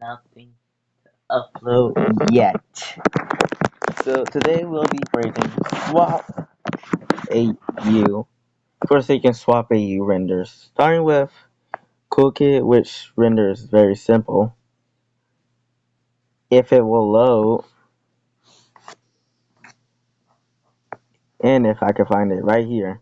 nothing upload yet. So today we'll be creating swap AU. First, you can swap AU renders, starting with CoolKit, which renders very simple. If it will load, and if I can find it right here.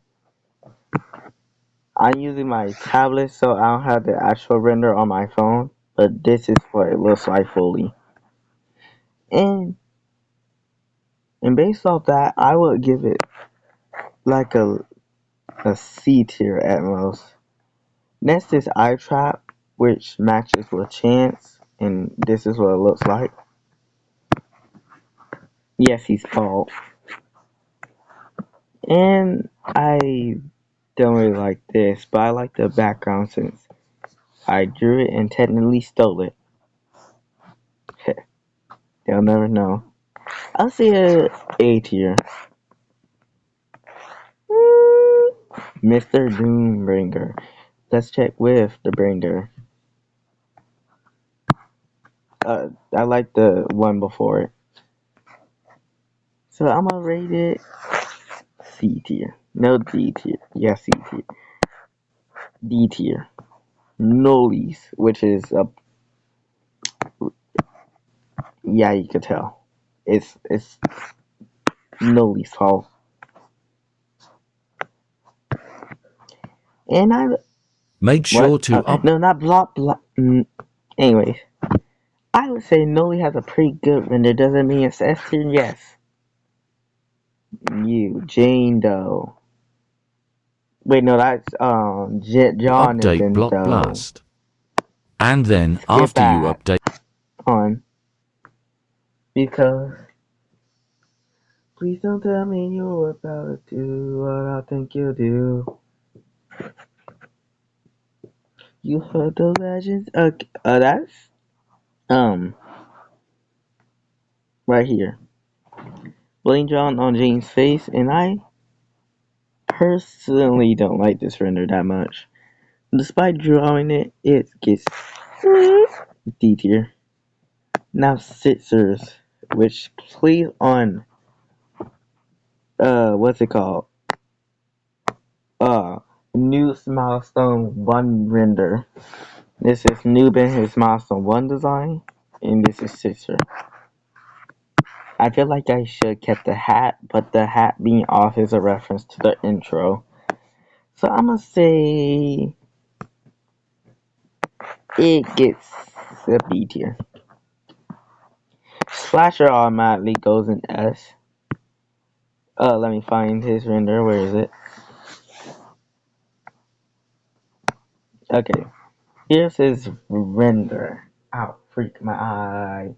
I'm using my tablet, so I don't have the actual render on my phone, but this is what it looks like fully. And and based off that, I would give it like a C tier at most. Next is Eye Trap, which matches with Chance, and this is what it looks like. Yes, he's bald. And I don't really like this, but I like the background since I drew it and technically stole it. They'll never know. I'll say A tier. Mr. Doombringer. Let's check with the Bringer. I like the one before it. So I'm gonna rate it C tier. No, D tier. Yeah, C tier. D tier. Nullies, which is yeah, you could tell. It's Nullies fault. And I Make what? sure to No, not block block. Anyways, I would say Nully has a pretty good render. Doesn't mean it's S tier. Yes. You Jane Doe. Wait, no, that's update Jonathan Block Doe. Blast. And then Skip after you that update on because please don't tell me you're about to do what I think you'll do. You heard the legends. That's um right here. Blame John on Jane's face, and I personally don't like this render that much. Despite drawing it, it gets D tier. Now Sitzers, which plays on what's it called? Uh new milestone 1 render. This is Newbin his milestone 1 design, and this is Sitzer. I feel like I should kept the hat, but the hat being off is a reference to the intro. So I'm gonna say it gets a B tier. Splasher automatically goes in S. Let me find his render. Where is it? Okay, here's his render. Ow, freak my eye.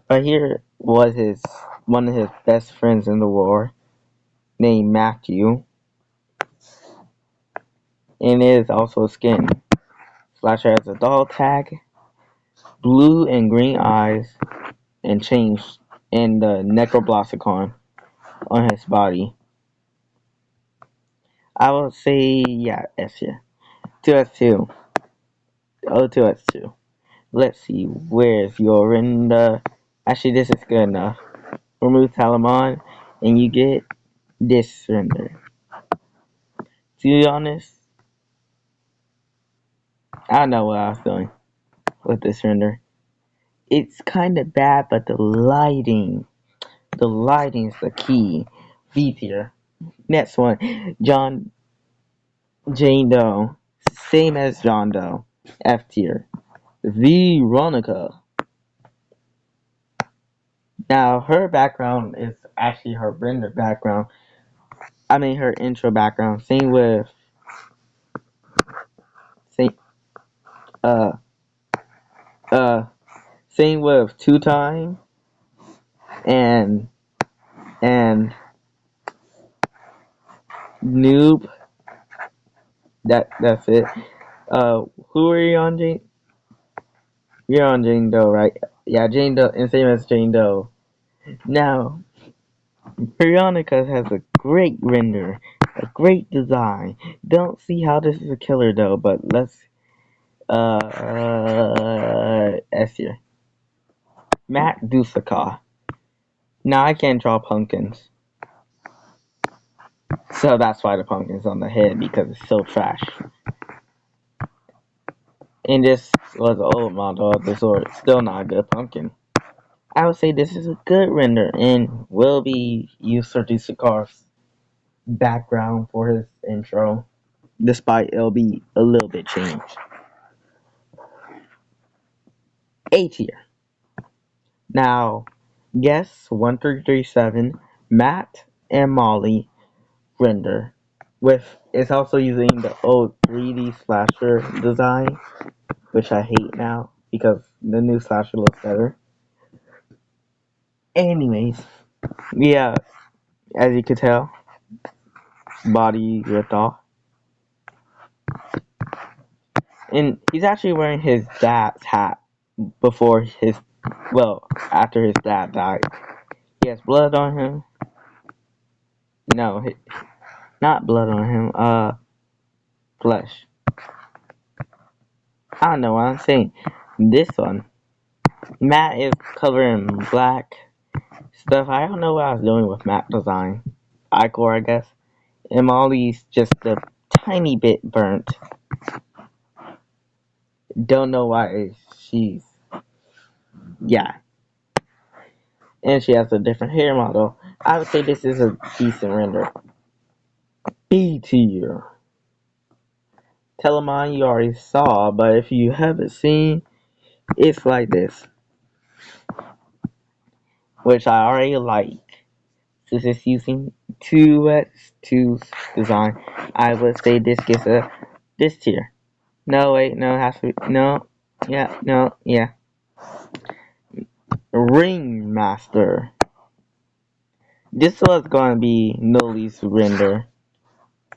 Right here was his one of his best friends in the war, named Matthew, and it is also skin. Slasher has a dog tag, blue and green eyes, and changed in the Necroblossicon on his body. I will say, yeah, S here. 2S2. Oh, 2S2. Let's see, where's your render? Actually, this is good enough. Remove Talamon, and you get this render. To be honest, I don't know what I was doing with this render. It's kind of bad, but the lighting's the key. V tier. Next one, Jane Doe, same as John Doe. F tier. Veronica. Now her background is actually her render background. I mean her intro background. Same uh uh same with Two Time and Noob. That's it. Who are you on, Jane? You're on Jane Doe, right? Yeah, Jane Doe, and same as Jane Doe. Now, Veronica has a great render, a great design. Don't see how this is a killer though, but let's S tier. Matt Dusaka. Now I can't draw pumpkins. So that's why the pumpkin's on the head, because it's so trash. And this was an old model of the sword. Still not a good pumpkin. I would say this is a good render and will be used for Dusakar's background for his intro, despite it'll be a little bit changed. A tier. Now, guess 1337 Matt and Molly render. With it's also using the old 3D slasher design, which I hate now because the new slasher looks better. Anyways, yeah, as you could tell, body ripped off. And he's actually wearing his dad's hat before his, well, after his dad died. He has blood on him. No, not blood on him, flesh. I don't know what I'm saying. This one, Matt is covered in black stuff. I don't know what I was doing with Matt design. Icor, I guess. And Molly's just a tiny bit burnt. Don't know why she's, yeah. And she has a different hair model. I would say this is a decent render. B tier. Telemon you already saw, but if you haven't seen, it's like this. Which I already like. Since it's using 2x2 design, I would say this gets a this tier. No, wait, no, it has to be, no, yeah, no, yeah. Ringmaster. This was going to be Noli's render.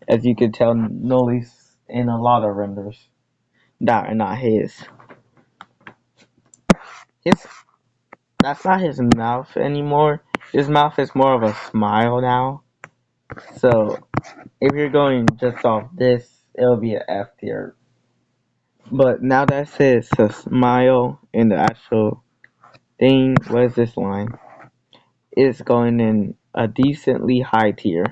As you can tell, Noli's in a lot of renders that are not his. His That's not his mouth anymore. His mouth is more of a smile now. So if you're going just off this, it'll be an F tier. But now that says a smile in the actual thing, what is this line? It's going in a decently high tier.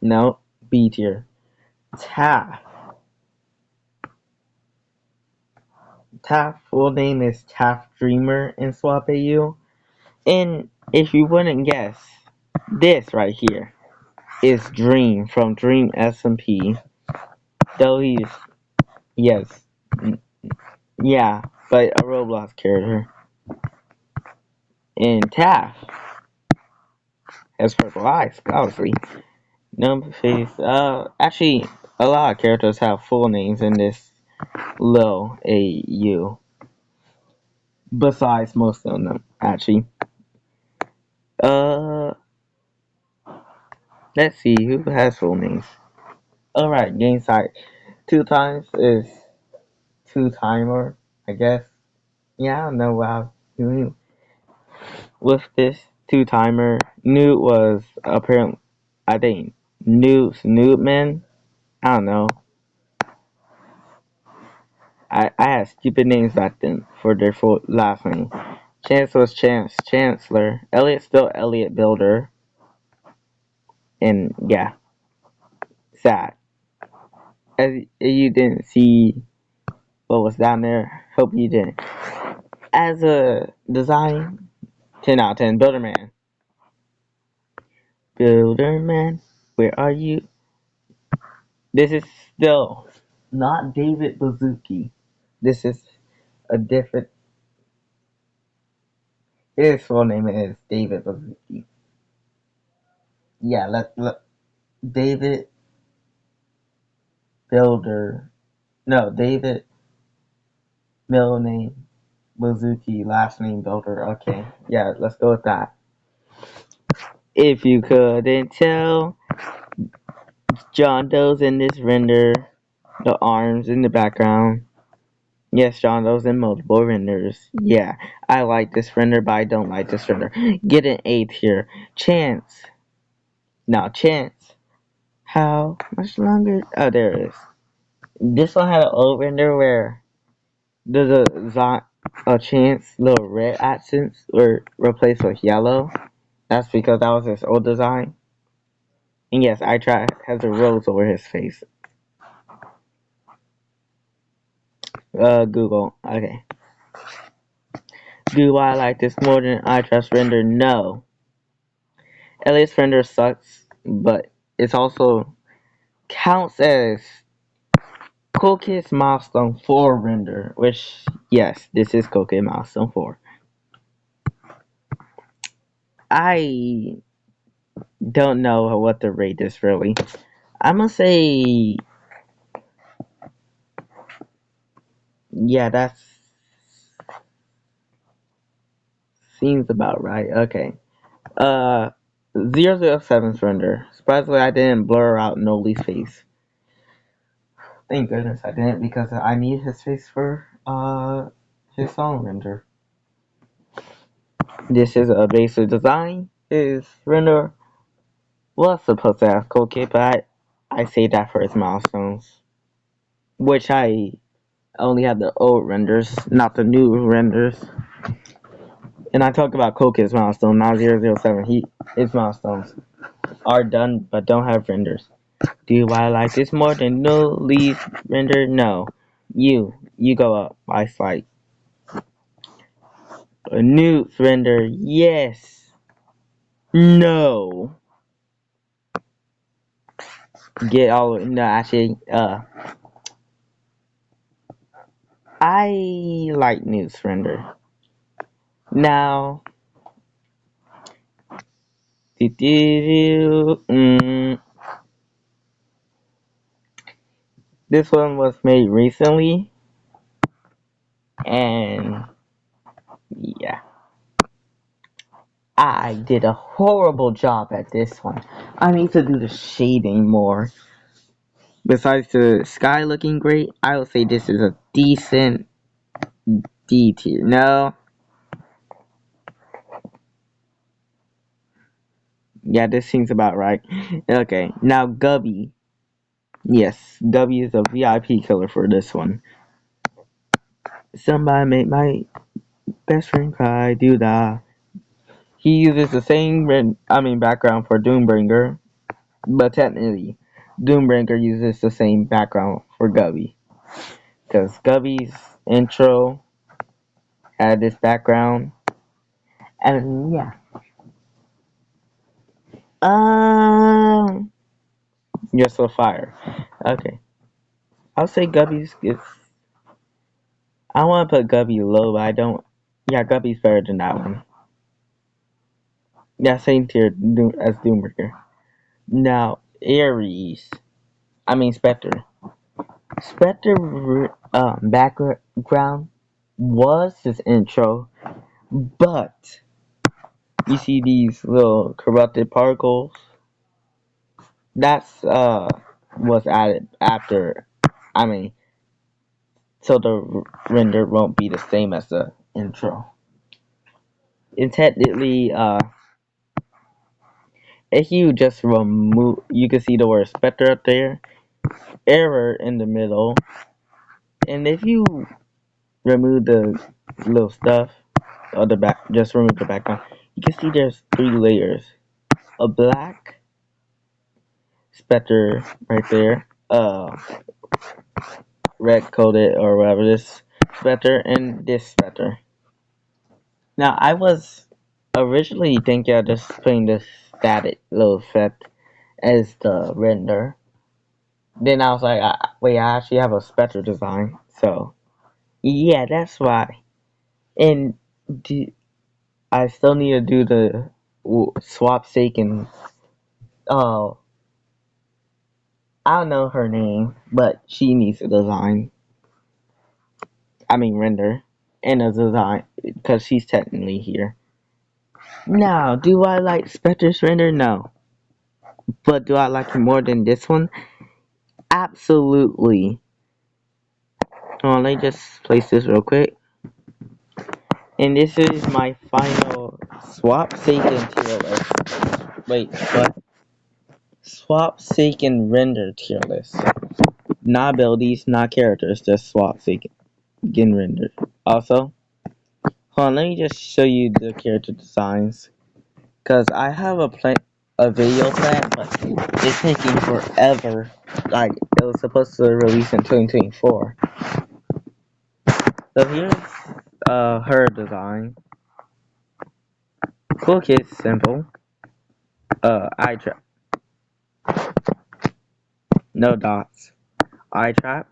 No, B tier. Taff. Taff full name is Taff Dreamer in Swap AU. And if you wouldn't guess, this right here is Dream from Dream SMP. Though he's, yes, yeah, but a Roblox character. And Taff has purple eyes, obviously. Number face, actually, a lot of characters have full names in this little AU. Besides most of them, actually. Uh, let's see, who has full names? Alright, game site. 2 times is 2 timer, I guess. Yeah, I don't know what I was doing with this 2 timer. Newt was apparently, I think, Newtman. I don't know. I had stupid names back then for their full last name. Chance was Chancellor. Elliot still Elliot Builder. And yeah, sad. As you didn't see what was down there, hope you didn't. As a design, 10 out of 10. Builderman. Builderman, where are you? This is still not David Bazuki. This is a different. His full name is David Bazuki. Yeah, let David Builder. No, David middle name Bazuki, last name Builder. Okay, yeah, let's go with that. If you couldn't tell, John Doe's in this render. The arms in the background. Yes, John Doe's in multiple renders. Yeah, I like this render, but I don't like this render. Get an 8 here. Chance. Now, Chance. How much longer? Oh, there it is. This one had an old render where the design a chance little red accents were replaced with yellow. That's because that was his old design. And yes, I try has a rose over his face. Google. Okay. Do I like this more than I trust render? No. Alias render sucks, but it's also counts as Cool Kids Milestone 4 render, which yes, this is Cool Kid Milestone 4. I don't know what to rate this really. I'm gonna say yeah, that seems about right. Okay. Uh 007's render. Surprisingly I didn't blur out Noli's face. Thank goodness I didn't because I need his face for his song render. This is a basic design. His render was supposed to have Cool Kid, but I say that for his milestones. Which I only have the old renders, not the new renders. And I talk about Cool Kid's milestone, not 007. His milestones are done but don't have renders. Do I like this more than no leaf render? No. You go up. I fight. A new render, yes. No. Get all no actually I like new render. Now this one was made recently and yeah. I did a horrible job at this one. I need to do the shading more. Besides the sky looking great, I would say this is a decent D tier. No. Yeah, this seems about right. Okay, now Gubby. Yes, Gubby is a VIP killer for this one. Somebody make my best friend cry, do that. He uses the same background for Doombringer, but technically, Doombringer uses the same background for Gubby. Because Gubby's intro had this background, and yeah. Yes, for fire. Okay. I'll say Gubby's is. I want to put Gubby low, but I don't. Yeah, Gubby's better than that one. Yeah, same tier as Doombringer. Now, Ares. Spectre. Spectre background was his intro, but you see these little corrupted particles. That's was added after. I mean, so the render won't be the same as the intro. And technically, if you just remove, you can see the word Spectre up there, error in the middle, and if you remove the little stuff or the back, just remove the background, you can see there's 3 layers: a black Spectre right there, red coated or whatever this Spectre, and this Spectre. Now I was originally thinking of just putting this static little effect as the render. Then I was like, wait, I actually have a Spectre design, so yeah, that's why. And do, I still need to do the swap sake and oh, I don't know her name, but she needs a design. Render and a design because she's technically here. Now, do I like Spectre's render? No, but do I like it more than this one? Absolutely. Let me just place this real quick. And this is my final swap sake and tier list. Wait, what? Swap sake and render tier list. Not abilities, not characters, just swap sake. getting rendered. Also, hold on, let me just show you the character designs. Cause I have a video plan, but it's taking forever. Like it was supposed to release in 2024. So here's her design. Cool kids, simple. Eye trap, no dots. Eye trap,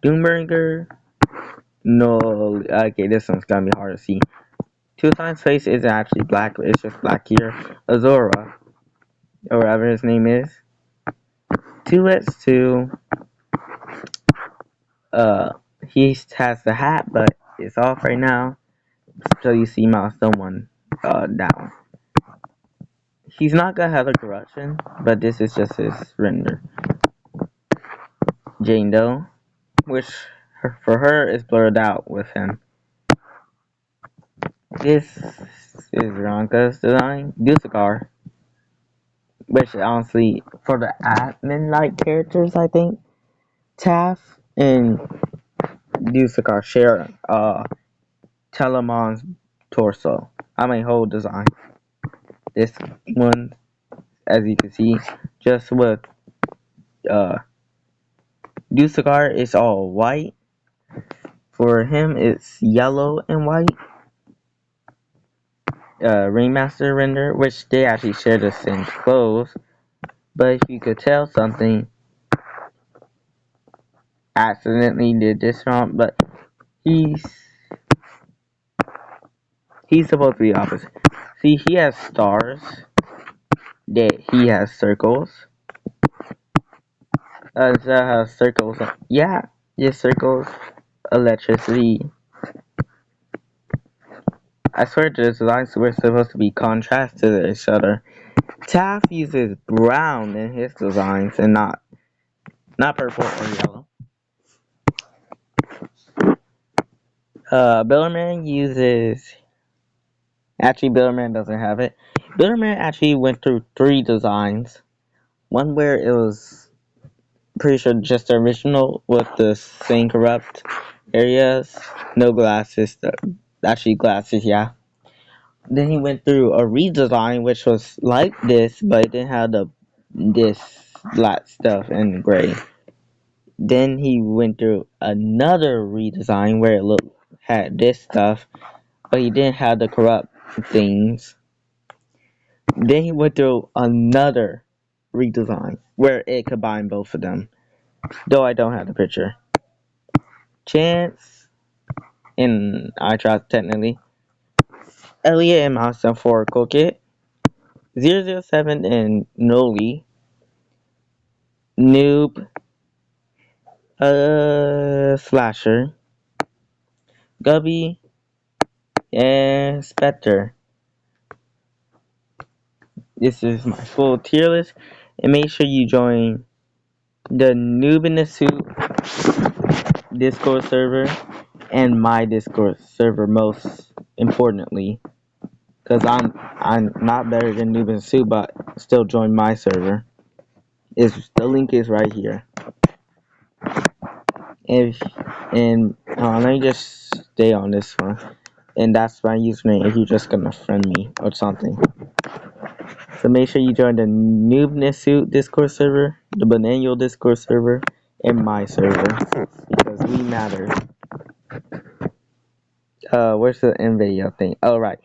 Doombringer. No, okay, this one's gonna be hard to see. Two Times face isn't actually black, it's just black here. Azora, or whatever his name is. 2x2. Uh, he has the hat, but it's off right now. So you see milestone 1 down. He's not gonna have a corruption, but this is just his render. Jane Doe, which for her is blurred out with him. This is Ranka's design. Dusakar, which honestly, for the admin-like characters, I think, Taff and Dusakar share Telemon's torso. I mean, whole design. This one, as you can see, just with Dusakar is all white. For him, it's yellow and white. Ringmaster render, which they actually share the same clothes. But if you could tell something, accidentally did this wrong, but he's supposed to be opposite. See, he has stars. That he has circles. Instead has circles. Yeah, just circles. Electricity. I swear the designs were supposed to be contrast to each other. Taff uses brown in his designs and not purple or yellow. Billerman uses. Actually, Billerman doesn't have it. Billerman actually went through 3 designs. One where it was pretty sure just the original with the same corrupt areas, no glasses. Actually, glasses, yeah. Then he went through a redesign which was like this, but it didn't have this black stuff in gray. Then he went through another redesign where it had this stuff, but he didn't have the corrupt things. Then he went through another redesign where it combined both of them. Though I don't have the picture. Chance and I tried technically. Elliot and Milestone for Cookit. 007 and Noli. Noob. Slasher. Gubby. And Spectre. This is my full tier list. And make sure you join the Noob in the Suit Discord server and my Discord server most importantly. Cause I'm not better than Noob in the Suit, but still join my server. The link is right here. Let me just stay on this one. And that's my username if you're just gonna friend me or something. So make sure you join the Noobness Suit Discord server, the Bananial Discord server, and my server. Because we matter. Where's the NVIDIA thing? Oh, right.